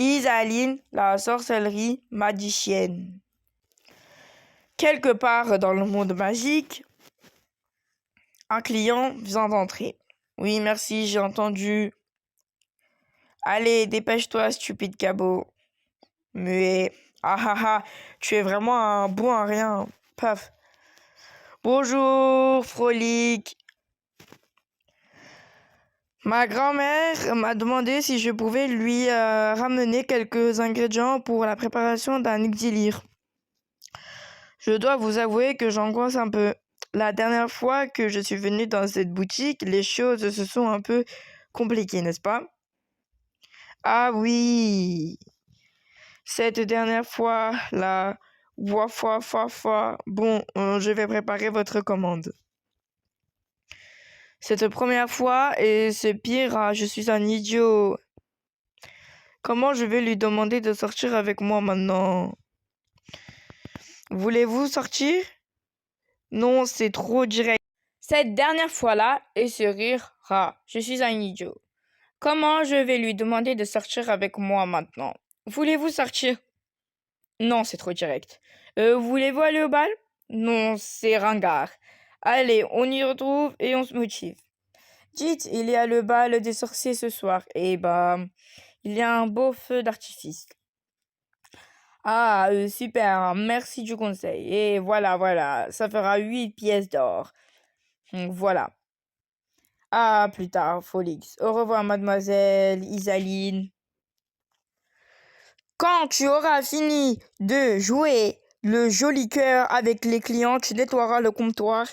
Isaline, la sorcellerie magicienne. Quelque part dans le monde magique, un client vient d'entrer. Oui, merci, j'ai entendu. Allez, dépêche-toi, stupide cabot. Muet. Ah ah ah, tu es vraiment un bon à rien. Paf. Bonjour, Frolic. Ma grand-mère m'a demandé si je pouvais lui ramener quelques ingrédients pour la préparation d'un elixir. Je dois vous avouer que j'angoisse un peu. La dernière fois que je suis venue dans cette boutique, les choses se sont un peu compliquées, n'est-ce pas? Ah oui, cette dernière fois, la fois. Bon, je vais préparer votre commande. Cette première fois, et c'est pire, ah, je suis un idiot. Comment je vais lui demander de sortir avec moi maintenant? Voulez-vous sortir? Non, c'est trop direct. Cette dernière fois-là, et ce rire, je suis un idiot. Comment je vais lui demander de sortir avec moi maintenant? Voulez-vous sortir? Non, c'est trop direct. Voulez-vous aller au bal? Non, c'est ringard. Allez, on y retrouve et on se motive. Dites, il y a le bal des sorciers ce soir. Et il y a un beau feu d'artifice. Ah, super, merci du conseil. Et voilà, ça fera 8 pièces d'or. Voilà. Ah, plus tard, Folix. Au revoir, mademoiselle Isaline. Quand tu auras fini de jouer le joli cœur avec les clients, tu nettoieras le comptoir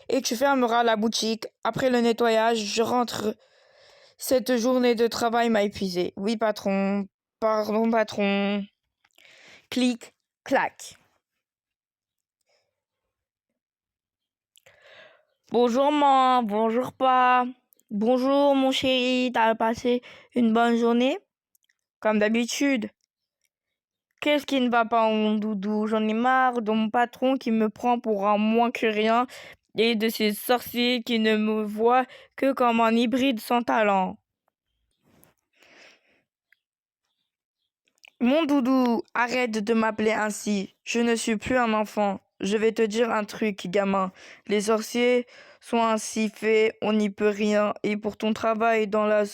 et tu fermeras la boutique. Après le nettoyage, je rentre. Cette journée de travail m'a épuisé. Oui, patron. Pardon, patron. Clic, clac. Bonjour, maman. Bonjour, pas. Bonjour, mon chéri. T'as passé une bonne journée? Comme d'habitude. Qu'est-ce qui ne va pas, mon doudou? J'en ai marre de mon patron qui me prend pour un moins que rien et de ces sorciers qui ne me voient que comme un hybride sans talent. Mon doudou, arrête de m'appeler ainsi. Je ne suis plus un enfant. Je vais te dire un truc, gamin. Les sorciers sont ainsi faits, on n'y peut rien. Et pour ton travail dans la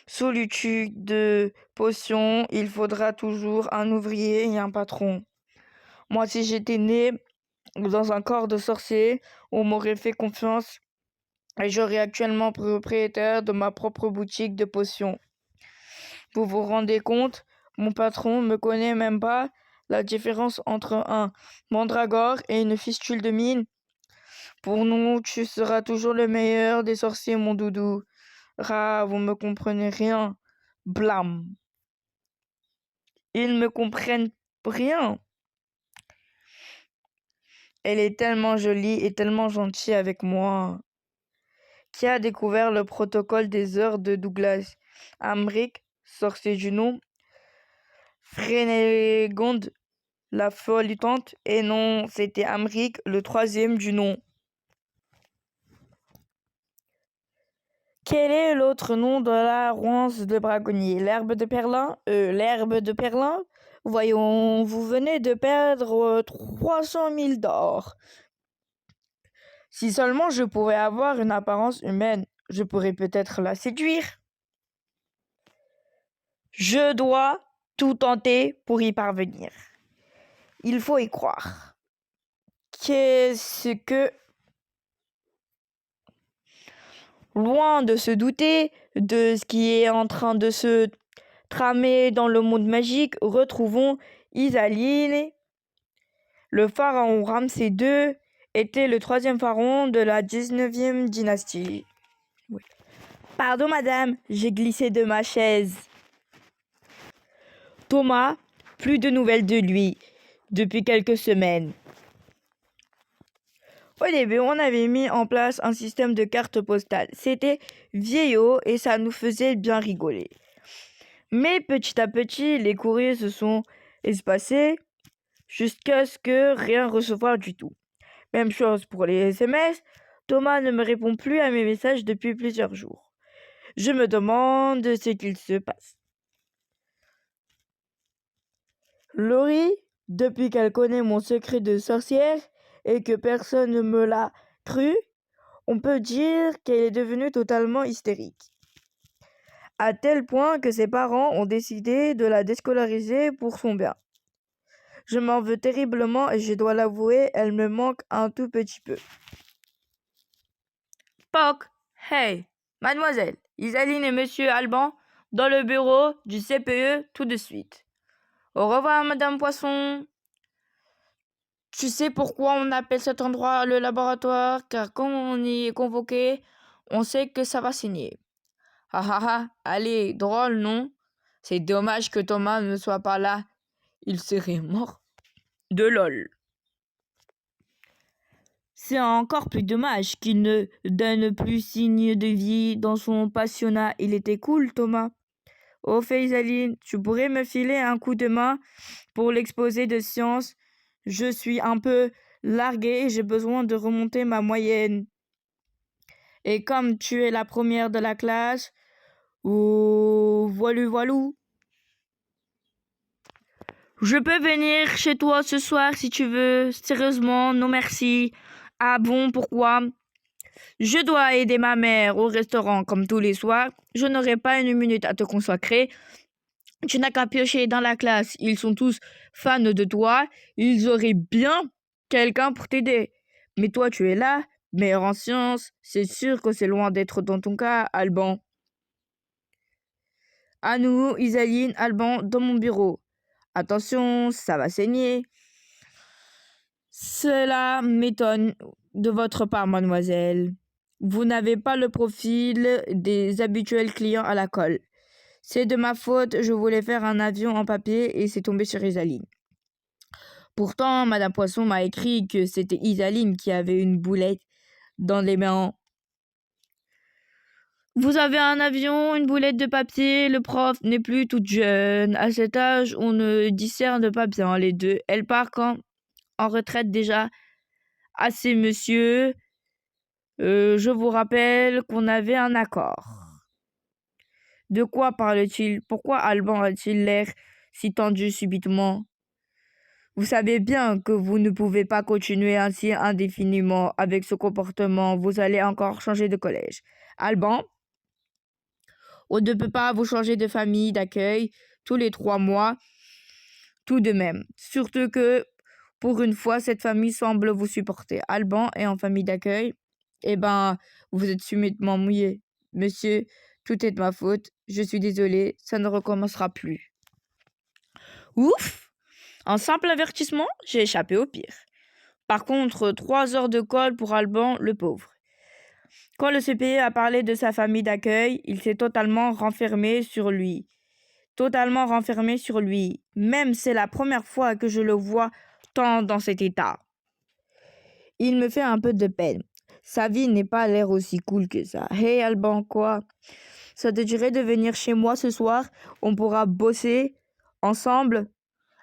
solitude de potions, il faudra toujours un ouvrier et un patron. Moi, si j'étais né dans un corps de sorcier, on m'aurait fait confiance et j'aurais actuellement propriétaire de ma propre boutique de potions. Vous vous rendez compte? Mon patron me connaît même pas la différence entre un mandragore et une fistule de mine. Pour nous, tu seras toujours le meilleur des sorciers, mon doudou. Vous me comprenez rien. Blam. Ils me comprennent rien. Elle est tellement jolie et tellement gentille avec moi. Qui a découvert le protocole des heures de Douglas? Amric, sorcier du nom. Frénégonde, la folle luttante. Et non, c'était Amric, le troisième du nom. Quel est l'autre nom de la ronce de braconnier? L'herbe de Perlin? L'herbe de Perlin? Voyons, vous venez de perdre 300 000 d'or. Si seulement je pouvais avoir une apparence humaine, je pourrais peut-être la séduire. Je dois tout tenter pour y parvenir. Il faut y croire. Qu'est-ce que... Loin de se douter de ce qui est en train de se tramer dans le monde magique, retrouvons Isaline. Le pharaon Ramsès II était le troisième pharaon de la 19e dynastie. Oui. Pardon, madame, j'ai glissé de ma chaise. Thomas, plus de nouvelles de lui depuis quelques semaines. Au début, on avait mis en place un système de cartes postales. C'était vieillot et ça nous faisait bien rigoler. Mais petit à petit, les courriers se sont espacés jusqu'à ce que rien recevoir du tout. Même chose pour les SMS. Thomas ne me répond plus à mes messages depuis plusieurs jours. Je me demande ce qu'il se passe. Laurie, depuis qu'elle connaît mon secret de sorcière et que personne ne me l'a cru, on peut dire qu'elle est devenue totalement hystérique. À tel point que ses parents ont décidé de la déscolariser pour son bien. Je m'en veux terriblement et je dois l'avouer, elle me manque un tout petit peu. Poc, hey, mademoiselle, Isaline et monsieur Alban, dans le bureau du CPE tout de suite. Au revoir, madame Poisson. Tu sais pourquoi on appelle cet endroit le laboratoire? Car quand on y est convoqué, on sait que ça va saigner. Ah ah ah, allez, drôle, non? C'est dommage que Thomas ne soit pas là. Il serait mort de lol. C'est encore plus dommage qu'il ne donne plus signe de vie dans son pensionnat. Il était cool, Thomas. Oh, Faisaline, tu pourrais me filer un coup de main pour l'exposé de sciences? Je suis un peu larguée et j'ai besoin de remonter ma moyenne. Et comme tu es la première de la classe, ou voilou. Je peux venir chez toi ce soir si tu veux. Sérieusement, non merci. Ah bon, pourquoi? Je dois aider ma mère au restaurant comme tous les soirs. Je n'aurai pas une minute à te consacrer. Tu n'as qu'à piocher dans la classe. Ils sont tous fans de toi. Ils auraient bien quelqu'un pour t'aider. Mais toi, tu es là, meilleur en sciences. C'est sûr que c'est loin d'être dans ton cas, Alban. À nous, Isaline, Alban, dans mon bureau. Attention, ça va saigner. Cela m'étonne de votre part, mademoiselle. Vous n'avez pas le profil des habituels clients à la colle. C'est de ma faute, je voulais faire un avion en papier et c'est tombé sur Isaline. Pourtant, Madame Poisson m'a écrit que c'était Isaline qui avait une boulette dans les mains. Vous avez un avion, une boulette de papier, le prof n'est plus toute jeune. À cet âge, on ne discerne pas bien les deux. Elle part quand en retraite déjà. Assez, monsieur. Je vous rappelle qu'on avait un accord. De quoi parle-t-il? Pourquoi Alban a-t-il l'air si tendu subitement? Vous savez bien que vous ne pouvez pas continuer ainsi indéfiniment avec ce comportement. Vous allez encore changer de collège. Alban, on ne peut pas vous changer de famille d'accueil tous les 3 mois, tout de même. Surtout que, pour une fois, cette famille semble vous supporter. Alban est en famille d'accueil. Eh ben, vous êtes subitement mouillé. Monsieur, tout est de ma faute. Je suis désolée, ça ne recommencera plus. Ouf! Un simple avertissement, j'ai échappé au pire. Par contre, 3 heures de colle pour Alban, le pauvre. Quand le CPE a parlé de sa famille d'accueil, il s'est totalement renfermé sur lui. Totalement renfermé sur lui. Même c'est la première fois que je le vois tant dans cet état. Il me fait un peu de peine. Sa vie n'est pas l'air aussi cool que ça. Hey Alban, quoi? Ça te dirait de venir chez moi ce soir? On pourra bosser ensemble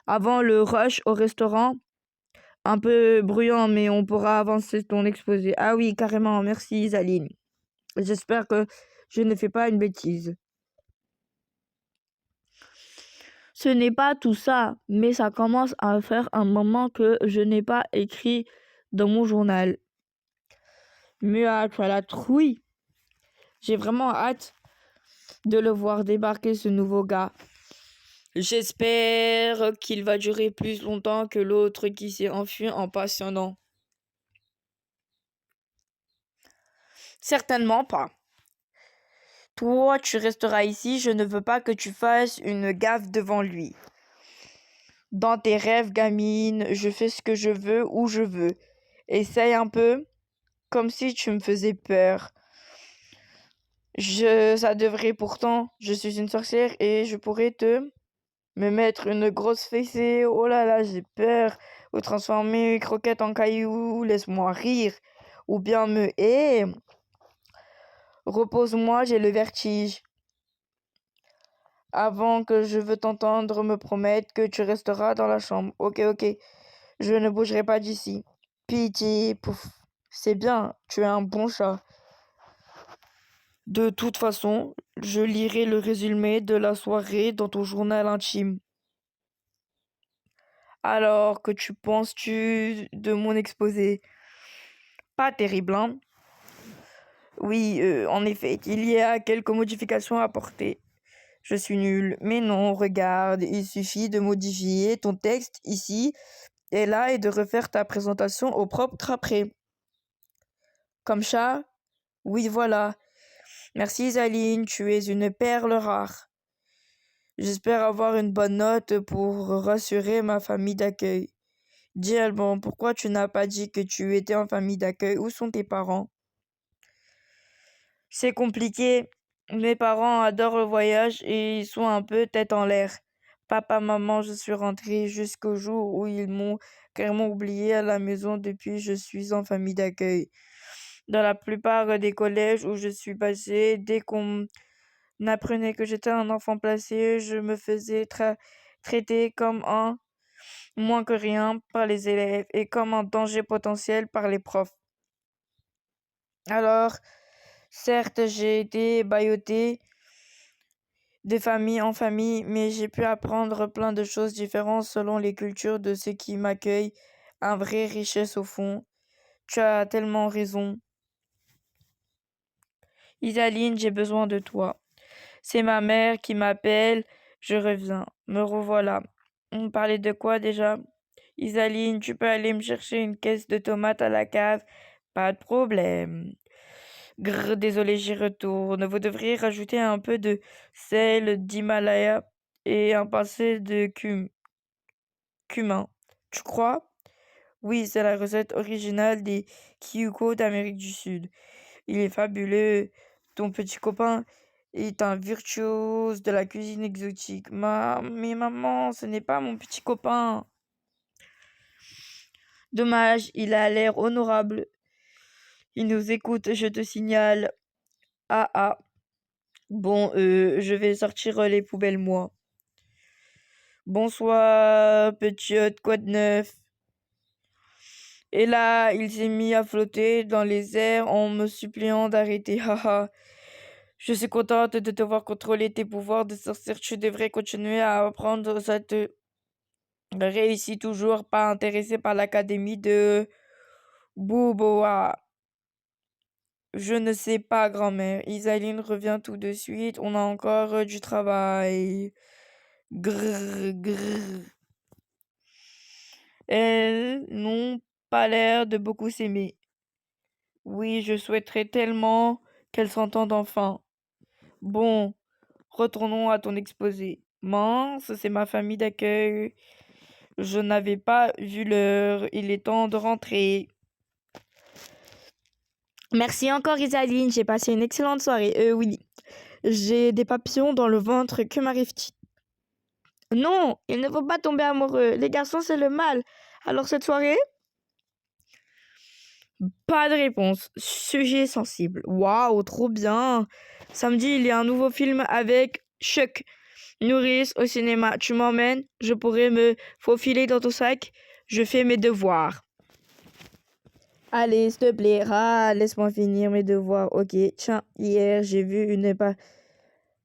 avant le rush au restaurant. Un peu bruyant, mais on pourra avancer ton exposé. Ah oui, carrément, merci Isaline. J'espère que je ne fais pas une bêtise. Ce n'est pas tout ça, mais ça commence à faire un moment que je n'ai pas écrit dans mon journal. Mua, tu as la trouille. J'ai vraiment hâte de le voir débarquer, ce nouveau gars. J'espère qu'il va durer plus longtemps que l'autre qui s'est enfui en patientant. Certainement pas. Toi, tu resteras ici, je ne veux pas que tu fasses une gaffe devant lui. Dans tes rêves, gamine, je fais ce que je veux, où je veux. Essaye un peu, comme si tu me faisais peur. Ça devrait pourtant, je suis une sorcière et je pourrais me mettre une grosse fessée. Oh là là, j'ai peur. Ou transformer mes croquettes en cailloux, laisse-moi rire. Ou bien repose-moi, j'ai le vertige. Avant que je veux t'entendre me promettre que tu resteras dans la chambre. Ok, je ne bougerai pas d'ici. Pitié, pouf. C'est bien, tu es un bon chat. De toute façon, je lirai le résumé de la soirée dans ton journal intime. Alors, que tu penses-tu de mon exposé? Pas terrible, hein? Oui, en effet, il y a quelques modifications à apporter. Je suis nulle. Mais non, regarde, il suffit de modifier ton texte ici et là et de refaire ta présentation au propre après. Comme ça? Oui, voilà. Merci Zaline, tu es une perle rare. J'espère avoir une bonne note pour rassurer ma famille d'accueil. Dis Alban, pourquoi tu n'as pas dit que tu étais en famille d'accueil? Où sont tes parents? C'est compliqué. Mes parents adorent le voyage et ils sont un peu tête en l'air. Papa, maman, je suis rentrée jusqu'au jour où ils m'ont carrément oublié à la maison depuis je suis en famille d'accueil. Dans la plupart des collèges où je suis passée, dès qu'on apprenait que j'étais un enfant placé, je me faisais traiter comme un moins que rien par les élèves et comme un danger potentiel par les profs. Alors, certes, j'ai été bâillotée de famille en famille, mais j'ai pu apprendre plein de choses différentes selon les cultures de ceux qui m'accueillent. Un vrai richesse au fond. Tu as tellement raison. Isaline, j'ai besoin de toi. C'est ma mère qui m'appelle. Je reviens. Me revoilà. On parlait de quoi déjà? Isaline, tu peux aller me chercher une caisse de tomates à la cave? Pas de problème. Grrr, désolé, j'y retourne. Vous devriez rajouter un peu de sel d'Himalaya et un pincé de cumin. Tu crois? Oui, c'est la recette originale des Kyuko d'Amérique du Sud. Il est fabuleux. Ton petit copain est un virtuose de la cuisine exotique. Mais maman, ce n'est pas mon petit copain. Dommage, il a l'air honorable. Il nous écoute, je te signale. Ah ah. Bon, je vais sortir les poubelles, moi. Bonsoir, petite, quoi de neuf? Et là, il s'est mis à flotter dans les airs en me suppliant d'arrêter. Haha. Je suis contente de devoir contrôler tes pouvoirs de sorcière. Tu devrais continuer à apprendre. Ça te réussit toujours pas intéressé par l'académie de Bouboa. Je ne sais pas, grand-mère. Isaline revient tout de suite. On a encore du travail. Grrr, grrr. Elles n'ont pas l'air de beaucoup s'aimer. Oui, je souhaiterais tellement qu'elles s'entendent enfin. Bon, retournons à ton exposé. Mince, c'est ma famille d'accueil. Je n'avais pas vu l'heure. Il est temps de rentrer. Merci encore Isaline, j'ai passé une excellente soirée. Oui, j'ai des papillons dans le ventre, que m'arrive-t-il? Non, il ne faut pas tomber amoureux. Les garçons, c'est le mal. Alors cette soirée? Pas de réponse. Sujet sensible. Waouh, trop bien. Samedi, il y a un nouveau film avec Chuck Norris au cinéma. Tu m'emmènes? Je pourrais me faufiler dans ton sac. Je fais mes devoirs. Allez, s'il te plaît, laisse-moi finir mes devoirs. Ok, tiens, hier, j'ai vu une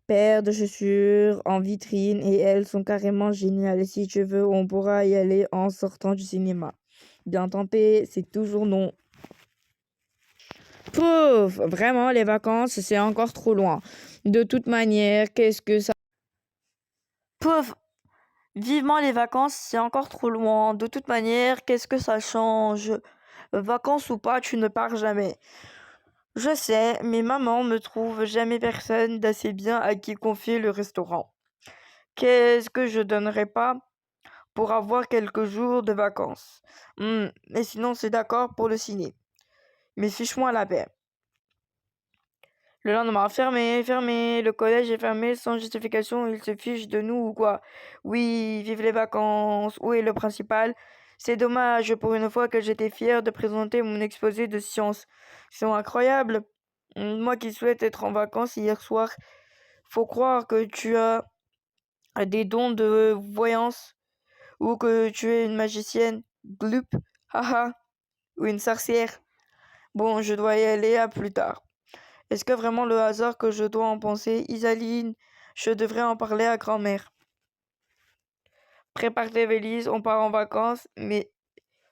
paire de chaussures en vitrine et elles sont carrément géniales. Si tu veux, on pourra y aller en sortant du cinéma. Bien tenté, c'est toujours non. Pouf, vraiment, les vacances, c'est encore trop loin. De toute manière, qu'est-ce que ça... Pouf, vivement les vacances, c'est encore trop loin. De toute manière, qu'est-ce que ça change? Vacances ou pas, tu ne pars jamais. Je sais, mais maman me trouve jamais personne d'assez bien à qui confier le restaurant. Qu'est-ce que je donnerais pas pour avoir quelques jours de vacances? Mais sinon, c'est d'accord pour le ciné. Mais fiche-moi la paix. Le lendemain, fermé, le collège est fermé sans justification, ils se fichent de nous ou quoi? Oui, vive les vacances, où est le principal? C'est dommage, pour une fois que j'étais fière de présenter mon exposé de sciences. C'est incroyable. Moi qui souhaite être en vacances hier soir, faut croire que tu as des dons de voyance ou que tu es une magicienne. Gloup, haha, ou une sorcière. Bon, je dois y aller, à plus tard. Est-ce que vraiment le hasard que je dois en penser? Isaline, je devrais en parler à grand-mère. Prépare tes valises, on part en vacances, mais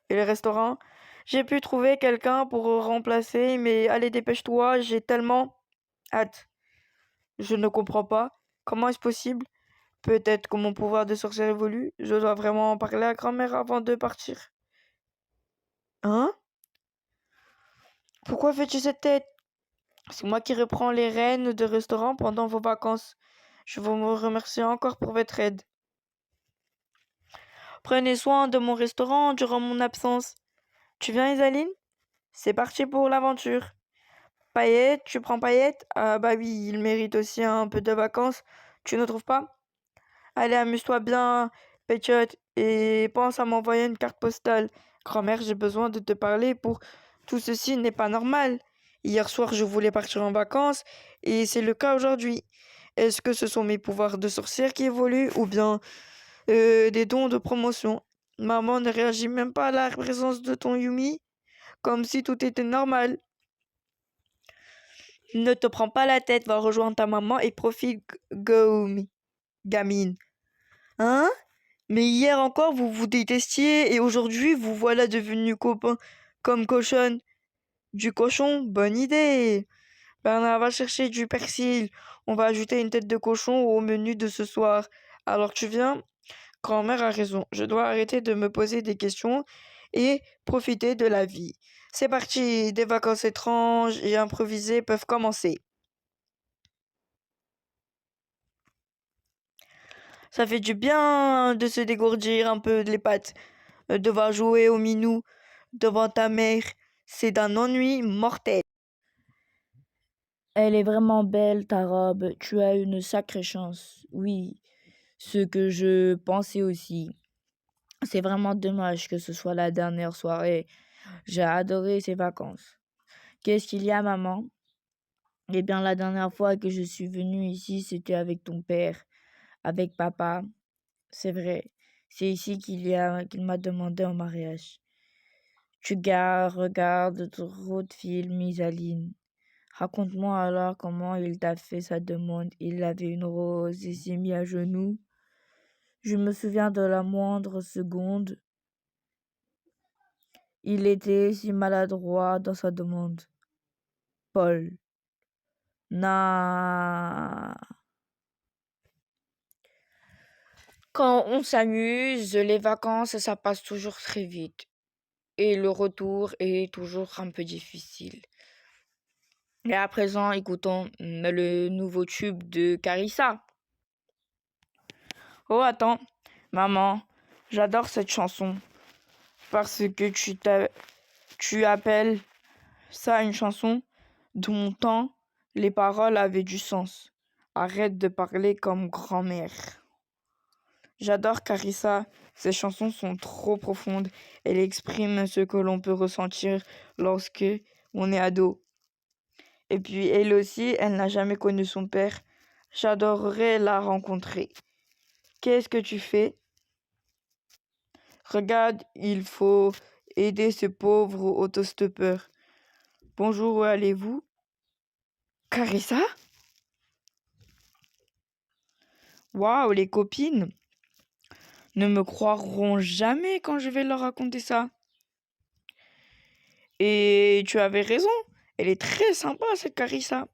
et le restaurant? J'ai pu trouver quelqu'un pour remplacer, mais allez, dépêche-toi, j'ai tellement hâte. Je ne comprends pas. Comment est-ce possible? Peut-être que mon pouvoir de sorcière évolue. Je dois vraiment en parler à grand-mère avant de partir. Hein? Pourquoi fais-tu cette tête? C'est moi qui reprends les rênes de restaurant pendant vos vacances. Je vous remercie encore pour votre aide. Prenez soin de mon restaurant durant mon absence. Tu viens, Isaline? C'est parti pour l'aventure. Paillette, tu prends Paillette? Ah bah oui, il mérite aussi un peu de vacances. Tu ne trouves pas? Allez, amuse-toi bien, Pétiote, et pense à m'envoyer une carte postale. Grand-mère, j'ai besoin de te parler pour tout ceci n'est pas normal. Hier soir, je voulais partir en vacances, et c'est le cas aujourd'hui. Est-ce que ce sont mes pouvoirs de sorcière qui évoluent, ou bien des dons de promotion? Maman ne réagit même pas à la présence de ton Yumi, comme si tout était normal. Ne te prends pas la tête, va rejoindre ta maman et profite, Goumi, gamine. Hein? Mais hier encore, vous vous détestiez et aujourd'hui, vous voilà devenus copains comme cochonne. Du cochon, bonne idée. Bernard va chercher du persil. On va ajouter une tête de cochon au menu de ce soir. Alors tu viens? Grand-mère a raison. Je dois arrêter de me poser des questions et profiter de la vie. C'est parti. Des vacances étranges et improvisées peuvent commencer. Ça fait du bien de se dégourdir un peu les pattes. Devoir jouer au minou devant ta mère, c'est d'un ennui mortel. Elle est vraiment belle, ta robe. Tu as une sacrée chance. Oui, ce que je pensais aussi. C'est vraiment dommage que ce soit la dernière soirée. J'ai adoré ces vacances. Qu'est-ce qu'il y a, maman? Eh bien, la dernière fois que je suis venue ici, c'était avec ton père, avec papa. C'est vrai. C'est ici qu'il m'a demandé en mariage. Regardes trop de films, Isaline. Raconte-moi alors comment il t'a fait sa demande. Il avait une rose et s'est mis à genoux. Je me souviens de la moindre seconde. Il était si maladroit dans sa demande. Paul. Na. Quand on s'amuse, les vacances, ça passe toujours très vite. Et le retour est toujours un peu difficile. Et à présent, écoutons le nouveau tube de Carissa. Oh, attends, maman, j'adore cette chanson. Parce que tu appelles ça une chanson. De mon temps, les paroles avaient du sens. Arrête de parler comme grand-mère. J'adore Carissa. Ses chansons sont trop profondes. Elle exprime ce que l'on peut ressentir lorsque on est ado. Et puis elle aussi, elle n'a jamais connu son père. J'adorerais la rencontrer. Qu'est-ce que tu fais? Regarde, il faut aider ce pauvre autostoppeur. Bonjour, où allez-vous? Carissa? Waouh, les copines ne me croiront jamais quand je vais leur raconter ça. Et tu avais raison, elle est très sympa cette Carissa.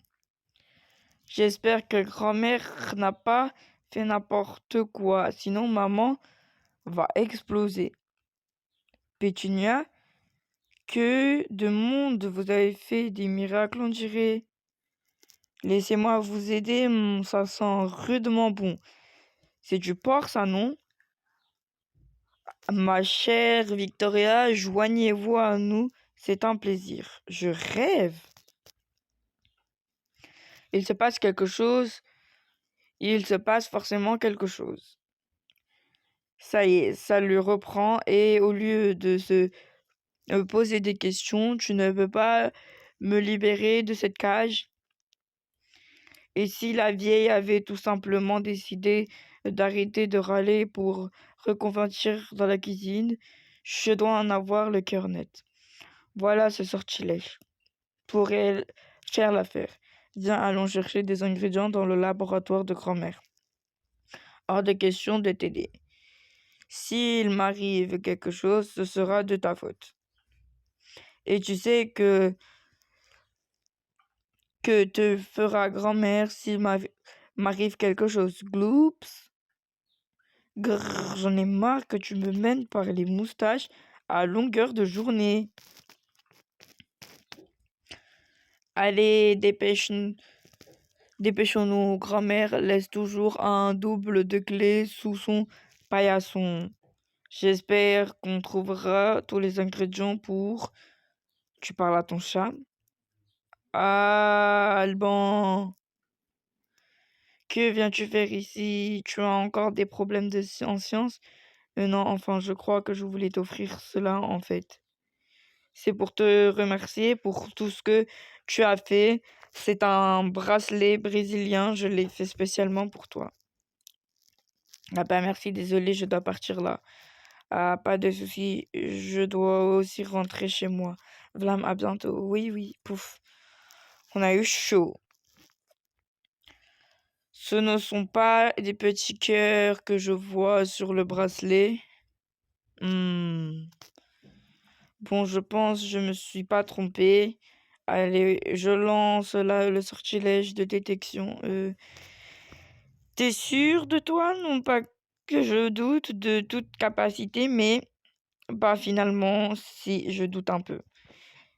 J'espère que grand-mère n'a pas fait n'importe quoi, sinon maman va exploser. Pétunia, que de monde vous avez fait des miracles, on dirait. Laissez-moi vous aider, ça sent rudement bon. C'est du porc, ça, non? Ma chère Victoria, joignez-vous à nous, c'est un plaisir. Je rêve. Il se passe quelque chose, il se passe forcément quelque chose. Ça y est, ça lui reprend et au lieu de se poser des questions, tu ne peux pas me libérer de cette cage. Et si la vieille avait tout simplement décidé d'arrêter de râler pour reconvertir dans la cuisine, je dois en avoir le cœur net. Voilà ce sortilège. Pour elle, faire l'affaire. Viens, allons chercher des ingrédients dans le laboratoire de grand-mère. Hors de question de t'aider. S'il m'arrive quelque chose, ce sera de ta faute. Et tu sais que te fera grand-mère s'il m'arrive quelque chose. Gloops. Grrr, j'en ai marre que tu me mènes par les moustaches à longueur de journée. Allez, dépêchons-nous. Grand-mère laisse toujours un double de clés sous son paillasson. J'espère qu'on trouvera tous les ingrédients pour... Tu parles à ton chat? Ah, Alban, que viens-tu faire ici? Tu as encore des problèmes en sciences? Non, enfin, je crois que je voulais t'offrir cela, en fait. C'est pour te remercier pour tout ce que tu as fait. C'est un bracelet brésilien, je l'ai fait spécialement pour toi. Ah bah merci, désolé, je dois partir là. Ah, pas de souci, je dois aussi rentrer chez moi. Vlam, à bientôt. Oui, oui, pouf. On a eu chaud. Ce ne sont pas des petits cœurs que je vois sur le bracelet. Hmm. Bon, je pense que je me suis pas trompée. Allez, je lance là le sortilège de détection. T'es sûr de toi? Non pas que je doute de toute capacité, mais bah finalement, si je doute un peu.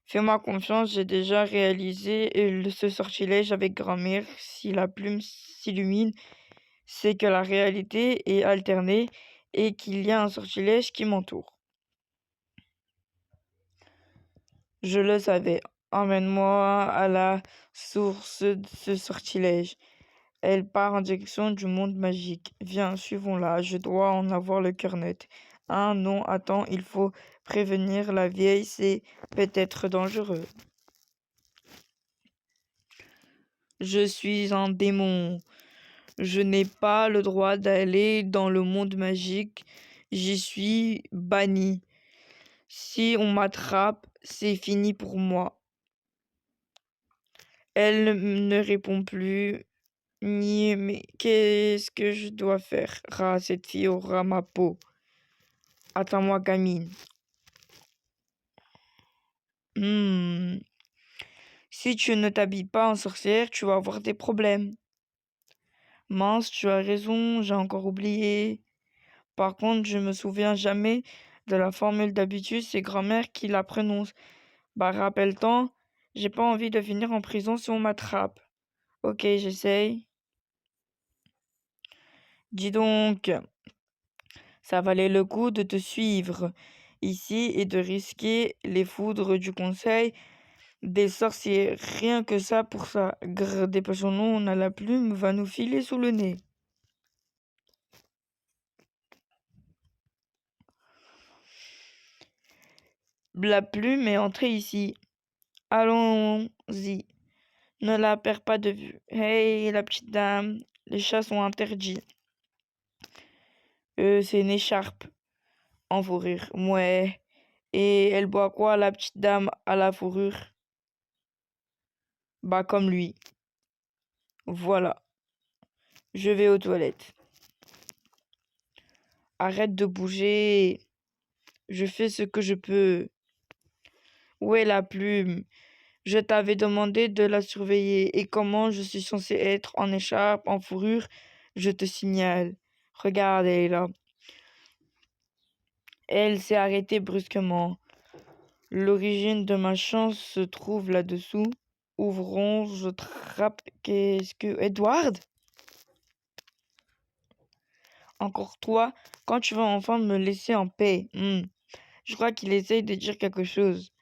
Fais-moi confiance, j'ai déjà réalisé ce sortilège avec grand-mère. Si la plume s'illumine, c'est que la réalité est alternée et qu'il y a un sortilège qui m'entoure. Je le savais. Emmène-moi à la source de ce sortilège. Elle part en direction du monde magique. Viens, suivons-la. Je dois en avoir le cœur net. Ah non, attends, il faut prévenir la vieille, c'est peut-être dangereux. Je suis un démon. Je n'ai pas le droit d'aller dans le monde magique. J'y suis banni. Si on m'attrape, c'est fini pour moi. Elle ne répond plus. Ni, mais qu'est-ce que je dois faire? Cette fille aura ma peau. Attends-moi, gamine. Hmm. Si tu ne t'habilles pas en sorcière, tu vas avoir des problèmes. Mince, tu as raison, j'ai encore oublié. Par contre, je me souviens jamais de la formule d'habitude, c'est grand-mère qui la prononce. Bah, rappelle-toi, j'ai pas envie de finir en prison si on m'attrape. Ok, j'essaye. Dis donc, ça valait le coup de te suivre ici et de risquer les foudres du conseil des sorciers. Rien que ça pour ça. Grrr, dépêchons-nous, on a la plume, va nous filer sous le nez. La plume est entrée ici. Allons-y. Ne la perds pas de vue. Hey, la petite dame, les chats sont interdits. C'est une écharpe en fourrure. Ouais. Et elle boit quoi, la petite dame à la fourrure? Bah, comme lui. Voilà. Je vais aux toilettes. Arrête de bouger. Je fais ce que je peux. Où est la plume? Je t'avais demandé de la surveiller. Et comment je suis censée être en écharpe, en fourrure? Je te signale. Regarde, elle est là. Elle s'est arrêtée brusquement. L'origine de ma chance se trouve là-dessous. Ouvrons, je trappe. Qu'est-ce que... Edward? Encore toi, quand tu vas enfin me laisser en paix? Je crois qu'il essaye de dire quelque chose.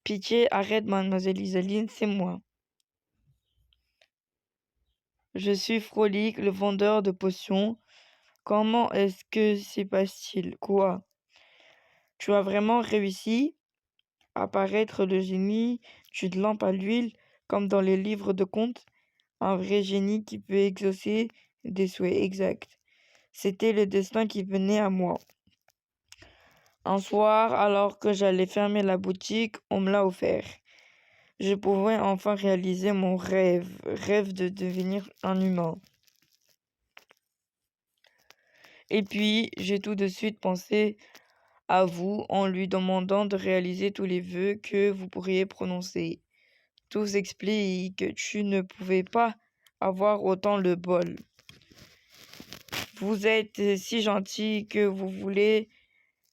Pitié, arrête, mademoiselle Isaline, c'est moi. Je suis Frolique, le vendeur de potions. Comment est-ce que c'est passe-t-il? Quoi? Tu as vraiment réussi à paraître le génie d'une lampe à l'huile, comme dans les livres de contes? Un vrai génie qui peut exaucer des souhaits exacts. C'était le destin qui venait à moi. Un soir, alors que j'allais fermer la boutique, on me l'a offert. Je pouvais enfin réaliser mon rêve de devenir un humain. Et puis, j'ai tout de suite pensé à vous en lui demandant de réaliser tous les vœux que vous pourriez prononcer. Tout s'explique, que tu ne pouvais pas avoir autant le bol. Vous êtes si gentil que vous voulez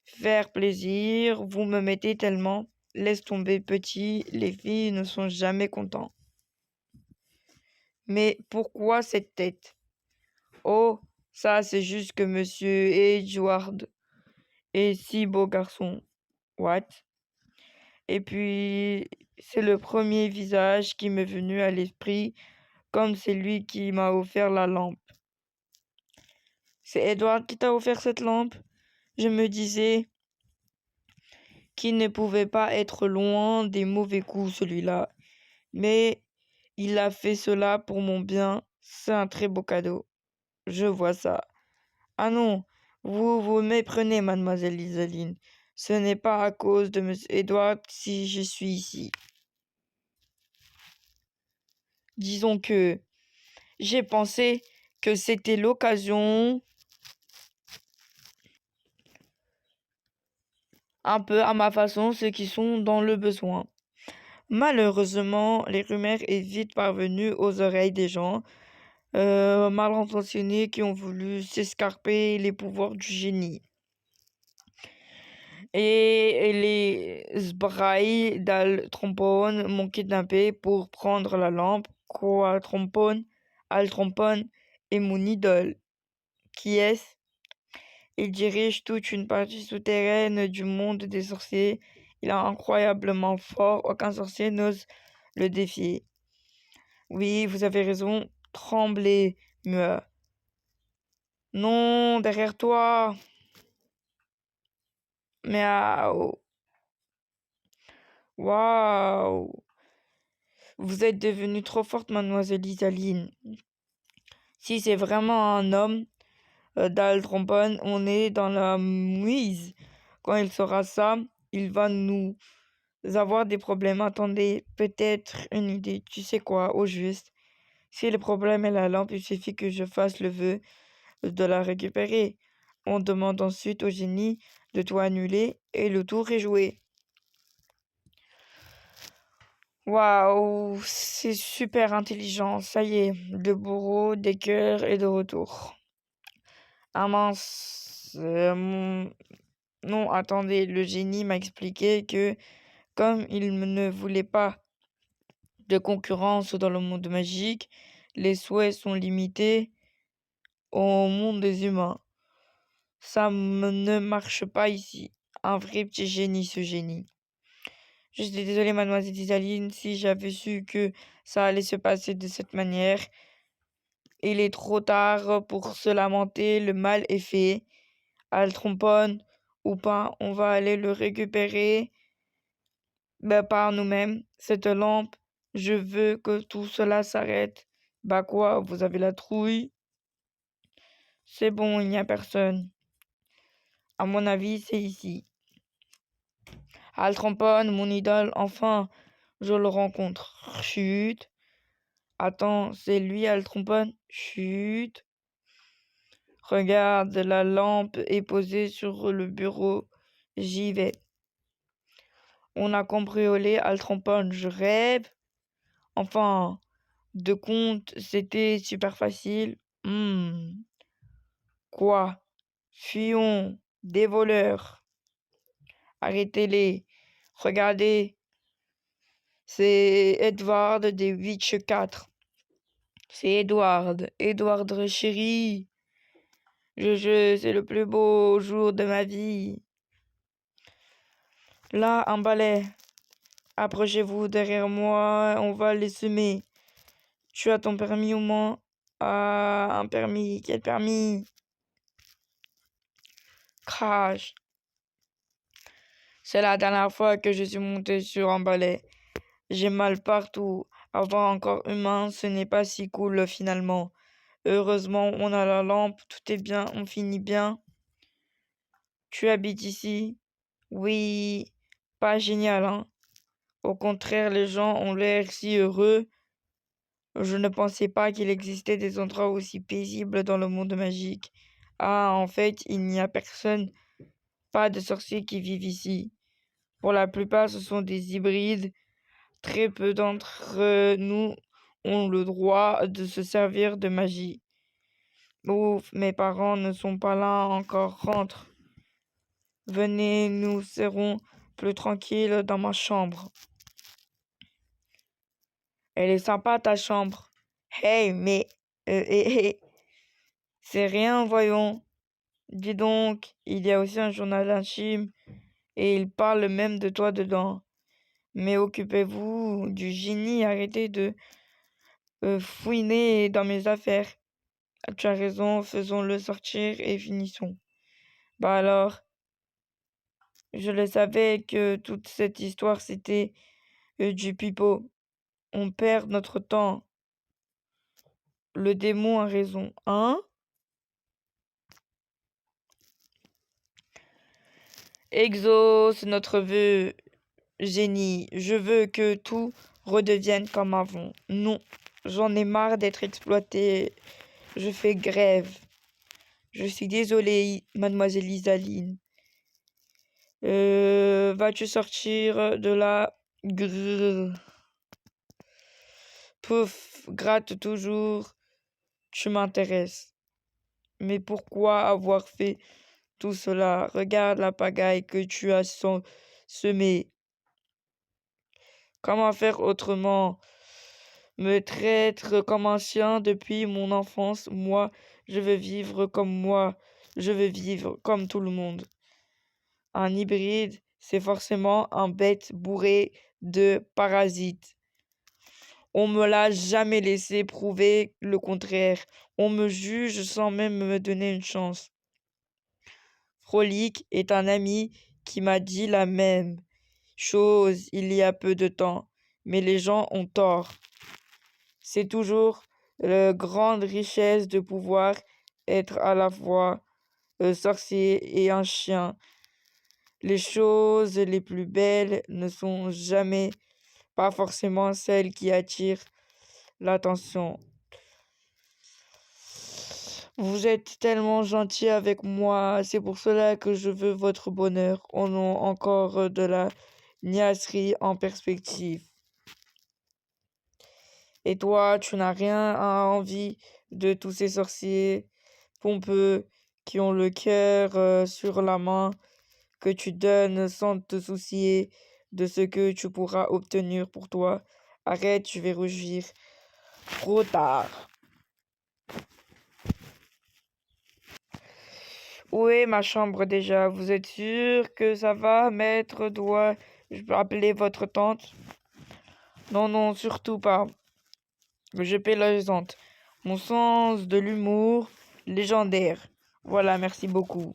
faire plaisir, vous me mettez tellement. Laisse tomber petit, les filles ne sont jamais contentes. Mais pourquoi cette tête? Oh, ça c'est juste que monsieur Edward est si beau garçon. What? Et puis, c'est le premier visage qui m'est venu à l'esprit, comme c'est lui qui m'a offert la lampe. C'est Edward qui t'a offert cette lampe? Je me disais qu'il ne pouvait pas être loin des mauvais coups, celui-là. Mais il a fait cela pour mon bien. C'est un très beau cadeau. Je vois ça. Ah non, vous vous méprenez, mademoiselle Isaline. Ce n'est pas à cause de monsieur Edward si je suis ici. Disons que j'ai pensé que c'était l'occasion, un peu à ma façon, ceux qui sont dans le besoin. Malheureusement, les rumeurs est vite parvenues aux oreilles des gens mal intentionnés qui ont voulu s'escarper les pouvoirs du génie. Et les sbirailles d'Al Trompone m'ont kidnappé pour prendre la lampe. Quoi, Trompone? Al Trompone est mon idole. Qui est-ce? Il dirige toute une partie souterraine du monde des sorciers. Il est incroyablement fort. Aucun sorcier n'ose le défier. Oui, vous avez raison. Tremblez, me. Non, derrière toi. Miaou. Waouh. Vous êtes devenue trop forte, mademoiselle Isaline. Si c'est vraiment un homme d'Al Trompone, on est dans la mouise. Quand il saura ça, il va nous avoir des problèmes. Attendez, peut-être une idée. Tu sais quoi, au juste. Si le problème est la lampe, il suffit que je fasse le vœu de la récupérer. On demande ensuite au génie de tout annuler et le tour est joué. Waouh, c'est super intelligent. Ça y est, le bourreau des cœurs est de retour. Ah mince. Non, attendez, le génie m'a expliqué que comme il ne voulait pas de concurrence dans le monde magique, les souhaits sont limités au monde des humains. Ça ne marche pas ici. Un vrai petit génie, ce génie. Je suis désolée, mademoiselle Isaline, si j'avais su que ça allait se passer de cette manière. Il est trop tard pour se lamenter, le mal est fait. Al trompone ou pas, on va aller le récupérer par nous-mêmes. Cette lampe, je veux que tout cela s'arrête. Bah quoi, vous avez la trouille? C'est bon, il n'y a personne. À mon avis, c'est ici. Al trompone, mon idole, enfin, je le rencontre. Chut. Attends, c'est lui Al trompone? Chut. Regarde, la lampe est posée sur le bureau. J'y vais. On a cambriolé Al trompone, je rêve. Enfin, de compte, c'était super facile. Quoi? Fuyons, des voleurs. Arrêtez-les. Regardez, c'est Edward des Witch 4. C'est Edward chéri. C'est le plus beau jour de ma vie. Là, un balai. Approchez-vous derrière moi, on va les semer. Tu as ton permis au moins? Ah, un permis, quel permis? Crash. C'est la dernière fois que je suis monté sur un balai. J'ai mal partout. Avoir un corps humain, ce n'est pas si cool finalement. Heureusement, on a la lampe, tout est bien, on finit bien. Tu habites ici? Oui, pas génial, hein? Au contraire, les gens ont l'air si heureux. Je ne pensais pas qu'il existait des endroits aussi paisibles dans le monde magique. Ah, en fait, il n'y a pas de sorciers qui vivent ici. Pour la plupart, ce sont des hybrides. Très peu d'entre nous ont le droit de se servir de magie. Ouf, mes parents ne sont pas là encore. Rentre. Venez, nous serons plus tranquilles dans ma chambre. Elle est sympa ta chambre. Hey, mais c'est rien, voyons. Dis donc, il y a aussi un journal intime et il parle même de toi dedans. Mais occupez-vous du génie, arrêtez de fouiner dans mes affaires. Ah, tu as raison, faisons-le sortir et finissons. Bah alors, je le savais que toute cette histoire c'était du pipeau. On perd notre temps. Le démon a raison, hein? Exauce notre vœu, génie. Je veux que tout redevienne comme avant. Non, j'en ai marre d'être exploité. Je fais grève. Je suis désolée, mademoiselle Isaline. Vas-tu sortir de là? Grrr. Pouf, gratte toujours. Tu m'intéresses. Mais pourquoi avoir fait tout cela? Regarde la pagaille que tu as semée. Comment faire autrement? Me traître comme un chien depuis mon enfance. Moi, je veux vivre comme moi. Je veux vivre comme tout le monde. Un hybride, c'est forcément un bête bourré de parasites. On me l'a jamais laissé prouver le contraire. On me juge sans même me donner une chance. Frolic est un ami qui m'a dit la même chose il y a peu de temps, mais les gens ont tort. C'est toujours la grande richesse de pouvoir être à la fois sorcier et un chien. Les choses les plus belles ne sont jamais pas forcément celles qui attirent l'attention. Vous êtes tellement gentil avec moi, c'est pour cela que je veux votre bonheur. On a encore de la niaiserie en perspective. Et toi, tu n'as rien à envie de tous ces sorciers pompeux qui ont le cœur sur la main, que tu donnes sans te soucier de ce que tu pourras obtenir pour toi. Arrête, je vais rougir. Trop tard. Où est ma chambre déjà? Vous êtes sûr que ça va, maître? Dois-je appeler votre tante? Non, non, surtout pas. Je plaisante. Mon sens de l'humour légendaire. Voilà, merci beaucoup.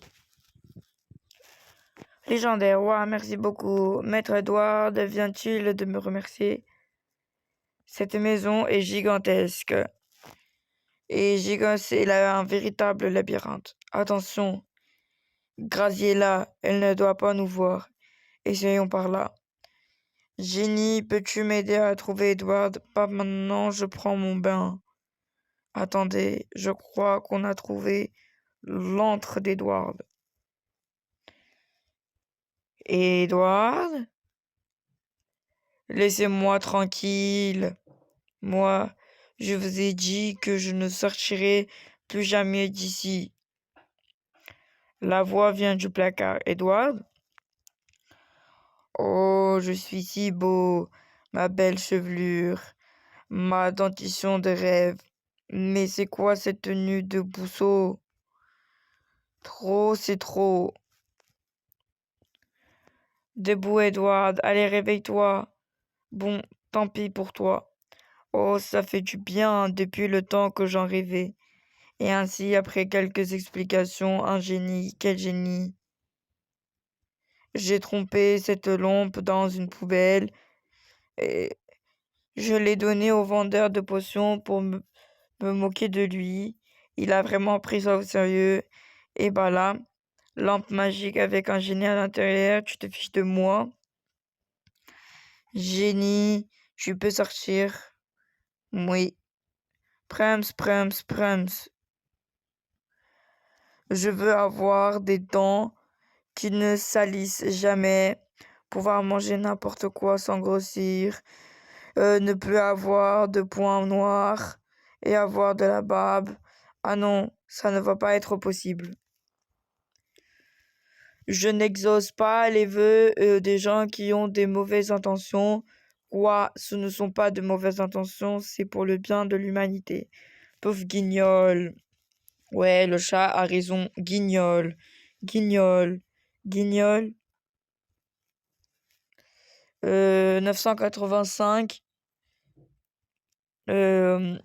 Légendaire, ouais, merci beaucoup. Maître Edward vient-il de me remercier? Cette maison est gigantesque. Et elle a un véritable labyrinthe. Attention, Graziella, elle ne doit pas nous voir. Essayons par là. Jenny, peux-tu m'aider à trouver Edward? Pas maintenant, je prends mon bain. Attendez, je crois qu'on a trouvé l'antre d'Edward. Edward? Laissez-moi tranquille. Moi, je vous ai dit que je ne sortirai plus jamais d'ici. La voix vient du placard. Edward? Oh, je suis si beau, ma belle chevelure, ma dentition de rêve. Mais c'est quoi cette tenue de bousseau? Trop, c'est trop. Debout, Edward, allez, réveille-toi. Bon, tant pis pour toi. Oh, ça fait du bien depuis le temps que j'en rêvais. Et ainsi, après quelques explications, un génie, quel génie. J'ai trompé cette lampe dans une poubelle et je l'ai donnée au vendeur de potions pour me moquer de lui. Il a vraiment pris ça au sérieux. Et bah là, lampe magique avec un génie à l'intérieur, tu te fiches de moi. Génie, tu peux sortir. Oui. Prems, prems, prems. Je veux avoir des dents qui ne salissent jamais, pouvoir manger n'importe quoi sans grossir, ne plus avoir de points noirs et avoir de la barbe. Ah non, ça ne va pas être possible. Je n'exauce pas les vœux des gens qui ont des mauvaises intentions. Quoi, ce ne sont pas de mauvaises intentions, c'est pour le bien de l'humanité. Pauvre guignol. Ouais, le chat a raison. Guignol, guignol, guignol. 985 euh,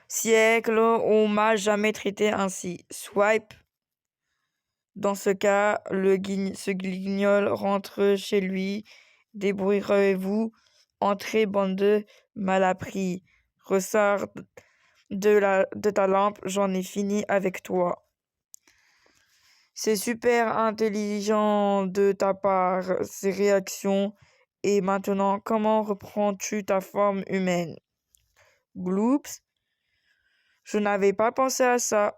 siècles, on m'a jamais traité ainsi. Swipe. Dans ce cas, ce guignol rentre chez lui. Débrouillerez-vous. Entrez, bande de malappris. Ressors de ta lampe, j'en ai fini avec toi. C'est super intelligent de ta part, ces réactions. Et maintenant, comment reprends-tu ta forme humaine? Gloops, je n'avais pas pensé à ça.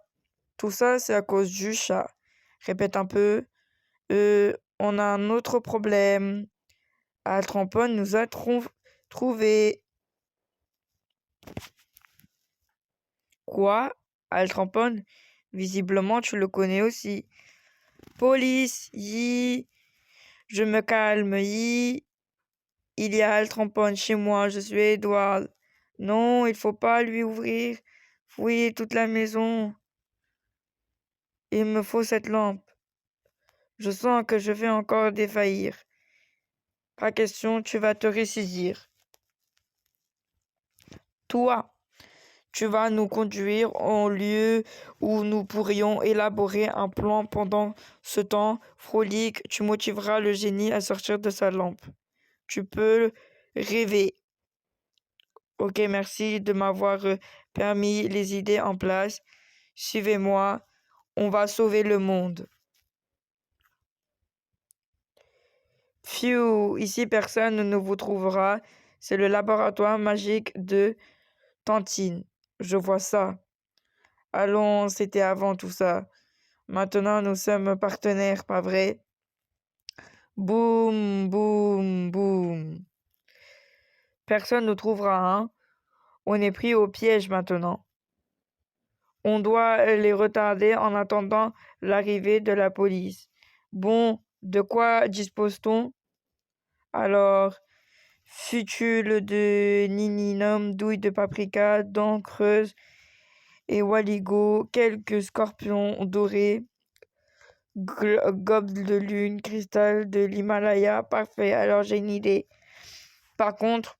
Tout ça, c'est à cause du chat. Répète un peu. On a un autre problème. Altrampon nous a trouvé. Quoi? Altrampon? Visiblement, tu le connais aussi. Police, yi. Je me calme, yi. Il y a Altrampon chez moi, je suis Edward. Non, il faut pas lui ouvrir. Fouiller toute la maison. Il me faut cette lampe. Je sens que je vais encore défaillir. Pas question, tu vas te ressaisir. Toi, tu vas nous conduire au lieu où nous pourrions élaborer un plan. Pendant ce temps, Frolic, tu motiveras le génie à sortir de sa lampe. Tu peux rêver. Ok, merci de m'avoir permis les idées en place. Suivez-moi, on va sauver le monde. Phew, ici personne ne vous trouvera. C'est le laboratoire magique de Tantine. Je vois ça. Allons, c'était avant tout ça. Maintenant, nous sommes partenaires, pas vrai? Boum, boum, boum. Personne ne trouvera, hein? On est pris au piège maintenant. On doit les retarder en attendant l'arrivée de la police. Bon, de quoi dispose-t-on? Alors, futule de nininum, douille de paprika, dents creuses et waligo, quelques scorpions dorés, gobe de lune, cristal de l'Himalaya. Parfait, alors j'ai une idée. Par contre,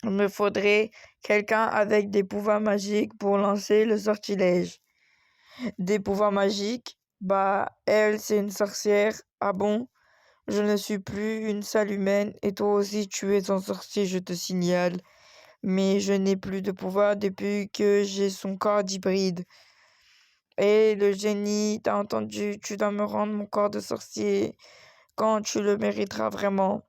il me faudrait quelqu'un avec des pouvoirs magiques pour lancer le sortilège. Des pouvoirs magiques? Bah, elle, c'est une sorcière. Ah bon? Je ne suis plus une sale humaine et toi aussi tu es un sorcier, je te signale. Mais je n'ai plus de pouvoir depuis que j'ai son corps d'hybride. Et le génie, t'as entendu, tu dois me rendre mon corps de sorcier quand tu le mériteras vraiment.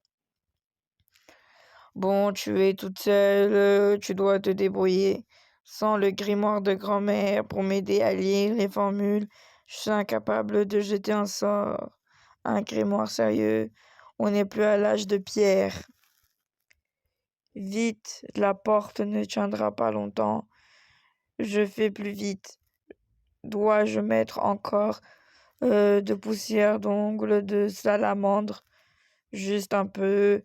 Bon, tu es toute seule, tu dois te débrouiller. Sans le grimoire de grand-mère pour m'aider à lire les formules, je suis incapable de jeter un sort. Un grimoire sérieux, on n'est plus à l'âge de pierre. Vite, la porte ne tiendra pas longtemps. Je fais plus vite. Dois-je mettre encore de poussière d'ongles de salamandre? Juste un peu,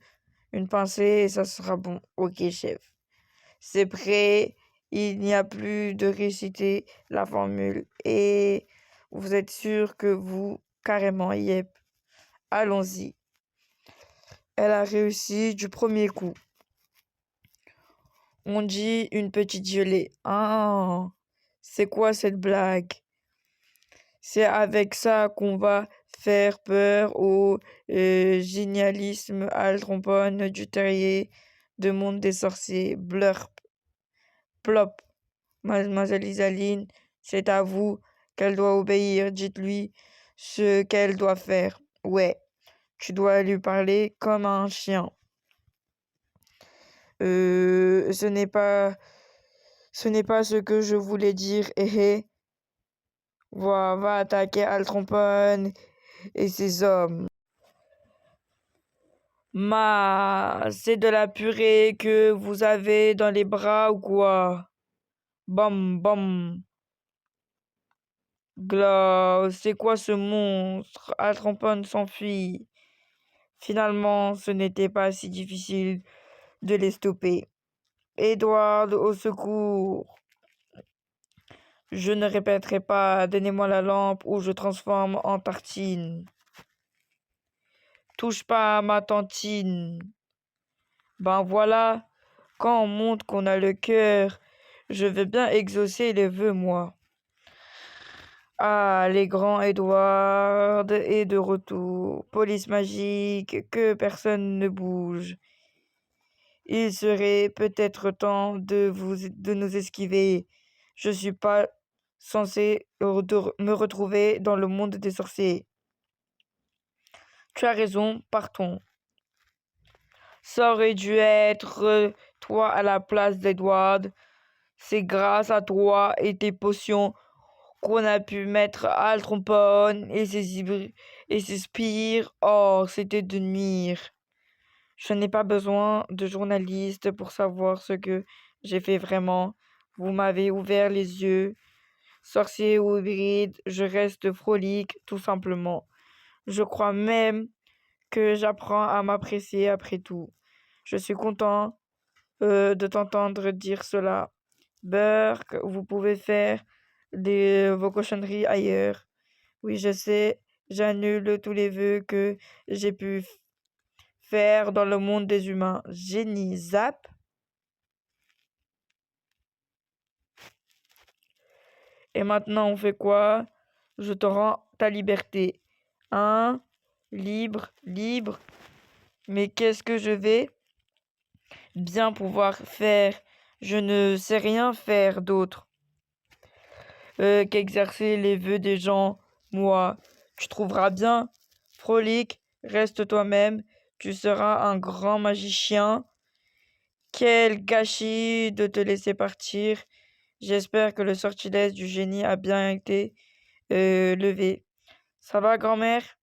une pincée et ça sera bon. Ok, chef. C'est prêt. Il n'y a plus de réciter la formule. Et vous êtes sûr que vous, carrément, yep. Allons-y. Elle a réussi du premier coup. On dit une petite gelée. Ah, c'est quoi cette blague? C'est avec ça qu'on va faire peur au génialisme Altrompone du terrier de monde des sorciers. Blurp, plop. Mademoiselle Isaline, c'est à vous qu'elle doit obéir. Dites-lui ce qu'elle doit faire. Ouais, tu dois lui parler comme un chien. Ce n'est pas ce que je voulais dire. Eh, va attaquer Altrompon et ses hommes. C'est de la purée que vous avez dans les bras ou quoi? Bam, bam. C'est quoi ce monstre? Altrompon s'enfuit. Finalement, ce n'était pas si difficile de les stopper. Edward, au secours! Je ne répéterai pas, donnez-moi la lampe ou je transforme en tartine. Touche pas à ma tantine. Ben voilà, quand on montre qu'on a le cœur, je veux bien exaucer les vœux, moi. Ah, les grands Edward est de retour. Police magique, que personne ne bouge. Il serait peut-être temps de nous esquiver. Je suis pas censé me retrouver dans le monde des sorciers. Tu as raison, partons. Ça aurait dû être toi à la place d'Edward. C'est grâce à toi et tes potions qu'on a pu mettre Altrompon et ses spires. Oh, c'était de nuire. Je n'ai pas besoin de journalistes pour savoir ce que j'ai fait vraiment. Vous m'avez ouvert les yeux. Sorcier ou hybride, je reste frolique, tout simplement. Je crois même que j'apprends à m'apprécier après tout. Je suis content de t'entendre dire cela. Burke, vous pouvez faire vos cochonneries ailleurs. Oui, je sais, j'annule tous les vœux que j'ai pu faire dans le monde des humains. Génie, zap. Et maintenant, on fait quoi? Je te rends ta liberté. Hein? Libre, libre. Mais qu'est-ce que je vais bien pouvoir faire? Je ne sais rien faire d'autre qu'exercer les vœux des gens. Moi, tu trouveras bien. Frolique, reste toi-même. Tu seras un grand magicien. Quel gâchis de te laisser partir. J'espère que le sortilège du génie a bien été levé. Ça va, grand-mère?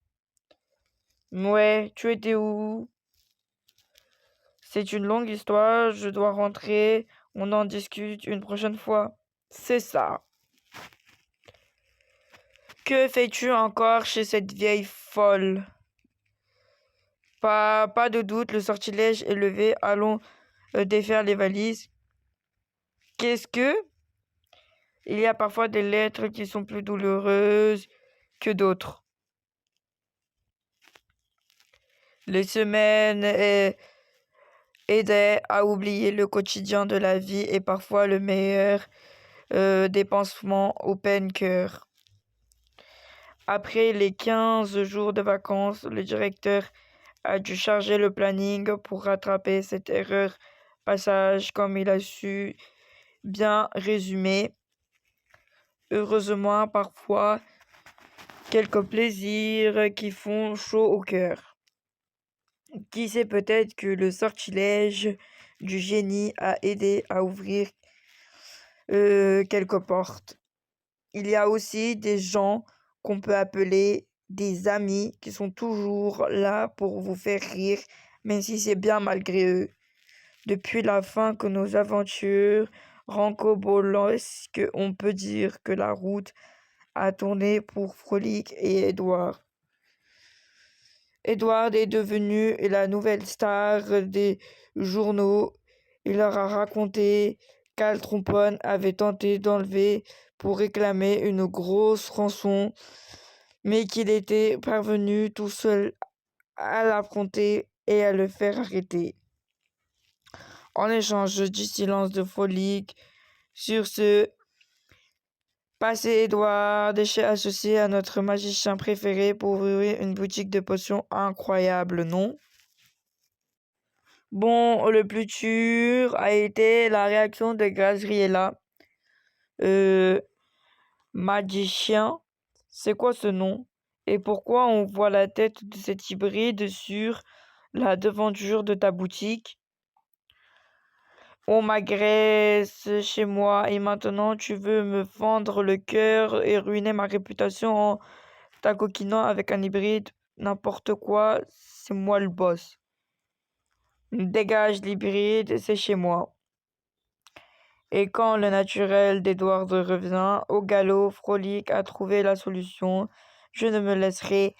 Ouais, tu étais où? C'est une longue histoire, je dois rentrer. On en discute une prochaine fois. C'est ça. Que fais-tu encore chez cette vieille folle? Pas de doute, le sortilège est levé. Allons défaire les valises. Qu'est-ce que? Il y a parfois des lettres qui sont plus douloureuses que d'autres. Les semaines aidaient à oublier le quotidien de la vie et parfois le meilleur des pansements au peine cœur. Après les 15 jours de vacances, le directeur a dû charger le planning pour rattraper cette erreur passage comme il a su bien résumer. Heureusement, parfois, quelques plaisirs qui font chaud au cœur. Qui sait, peut-être que le sortilège du génie a aidé à ouvrir quelques portes. Il y a aussi des gens qu'on peut appeler des amis qui sont toujours là pour vous faire rire, même si c'est bien malgré eux. Depuis la fin que nos aventures rancobolesques, on peut dire que la route a tourné pour Frolic et Edward. Edward est devenu la nouvelle star des journaux. Il leur a raconté qu'Altrompon avait tenté d'enlever pour réclamer une grosse rançon, mais qu'il était parvenu tout seul à l'affronter et à le faire arrêter. En échange du silence de Frolic, sur ce, passez Edward, déchet associé à notre magicien préféré pour ouvrir une boutique de potions incroyable, non? Bon, le plus dur a été la réaction de Gazriela. Magicien, c'est quoi ce nom? Et pourquoi on voit la tête de cet hybride sur la devanture de ta boutique? On m'agresse chez moi et maintenant tu veux me fendre le cœur et ruiner ma réputation en t'acoquinant avec un hybride. N'importe quoi, c'est moi le boss. Dégage l'hybride, c'est chez moi. Et quand le naturel d'Edward revient, au galop, Frolic a trouvé la solution. Je ne me laisserai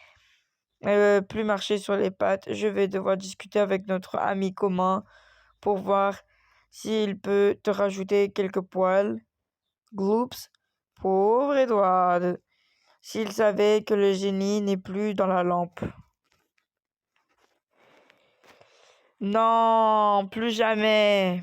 plus marcher sur les pattes. Je vais devoir discuter avec notre ami commun pour voir s'il peut te rajouter quelques poils. Gloops, pauvre Edward, s'il savait que le génie n'est plus dans la lampe. Non, plus jamais.